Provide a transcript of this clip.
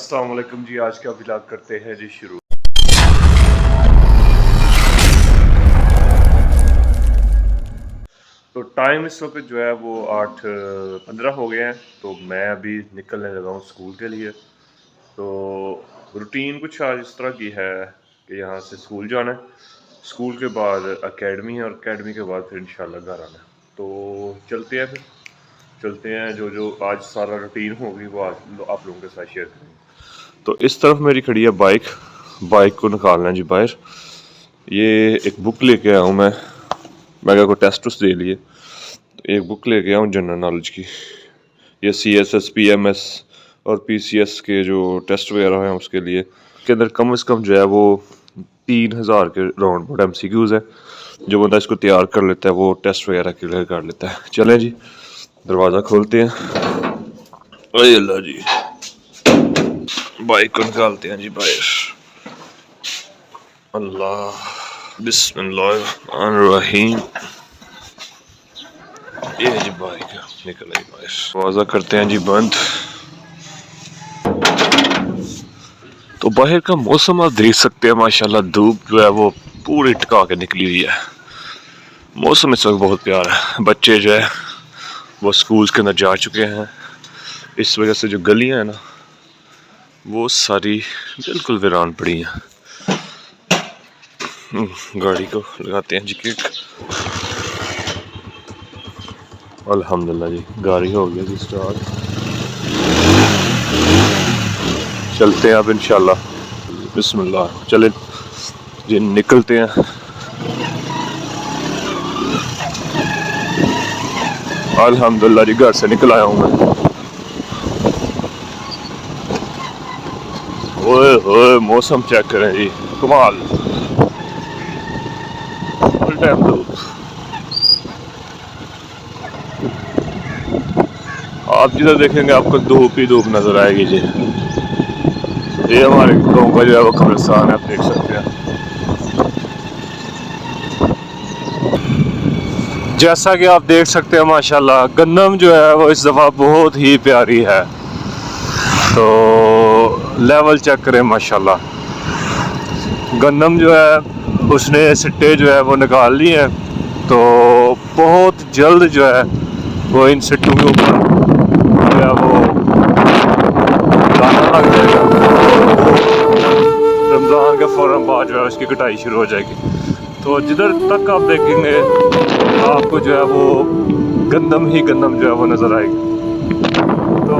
अस्सलाम वालेकुम जी। आज का व्लॉग करते हैं जी शुरू। तो टाइम इस वक्त जो है वो 8:15 हो गए हैं। तो मैं अभी निकलने लगा हूँ स्कूल के लिए। तो रूटीन कुछ आज इस तरह की है कि यहाँ से स्कूल जाना है, स्कूल के बाद एकेडमी है और एकेडमी के बाद फिर इंशाल्लाह घर आना है। तो चलते हैं, फिर चलते हैं। जो जो आज सारा रूटीन होगी वो आज आप लोगों के साथ शेयर करेंगे। तो इस तरफ मेरी खड़ी है बाइक, बाइक को निकालना है जी बाहर। ये एक बुक लेके आया हूँ मैं को टेस्ट उस दे लिए। तो एक बुक लेके आया हूँ जनरल नॉलेज की। ये CSS PMS और PCS के जो टेस्ट वगैरह हैं उसके लिए, के अंदर कम से कम जो है वो 3000 के राउंड बोर्ड MCQs है। जो बंदा इसको तैयार कर लेता है वो टेस्ट वगैरह क्लियर कर लेता है। चलें जी, दरवाज़ा खोलते हैं। अरे अल्लाह जी, बाइक को निकालते हैं जी बाहर। अल्लाह, बिस्मिल्लाहिर्रहमानिर्रहीम। ये जी बाइक निकल आई बाहर। दरवाज़ा करते हैं जी बंद। तो बाहर का मौसम आप देख सकते हैं, माशाल्लाह धूप जो है वो पूरी टिका के निकली हुई है। मौसम इस वक्त बहुत प्यारा है। बच्चे जो है वो स्कूल के अंदर जा चुके हैं। इस वजह से जो गलियां हैं ना वो सारी बिल्कुल वीरान पड़ी हैं। गाड़ी को लगाते हैं जी किक। अल्हम्दुलिल्लाह जी, गाड़ी हो गई जी स्टार्ट। चलते हैं अब इंशाल्लाह। बिस्मिल्लाह, चले जी, निकलते हैं। अल्हम्दुलिल्लाह जी, घर से निकल आया हूँ मैं। ओए ओए, मौसम चेक करें जी, कमाल। फुल टाइम धूप। आप जिधर देखेंगे आपको धूप ही धूप नजर आएगी जी। ये हमारे गाँव का जो है वो कब्रिस्तान है, आप देख सकते हैं। जैसा कि आप देख सकते हैं माशाल्लाह गंदम जो है वो इस दफ़ा बहुत ही प्यारी है। तो लेवल चेक करें माशाल्लाह। गंदम जो है उसने सिट्टे जो है वो निकाल लिए हैं। तो बहुत जल्द जो है वो इन सिट्टों के ऊपर जो है वो दाना लग जाएगा। रमज़ान के फ़ौरन बाद जो है उसकी कटाई शुरू हो जाएगी। तो जिधर तक आप देखेंगे आपको जो है वो गंदम ही गंदम जो है वो नज़र आएगी। तो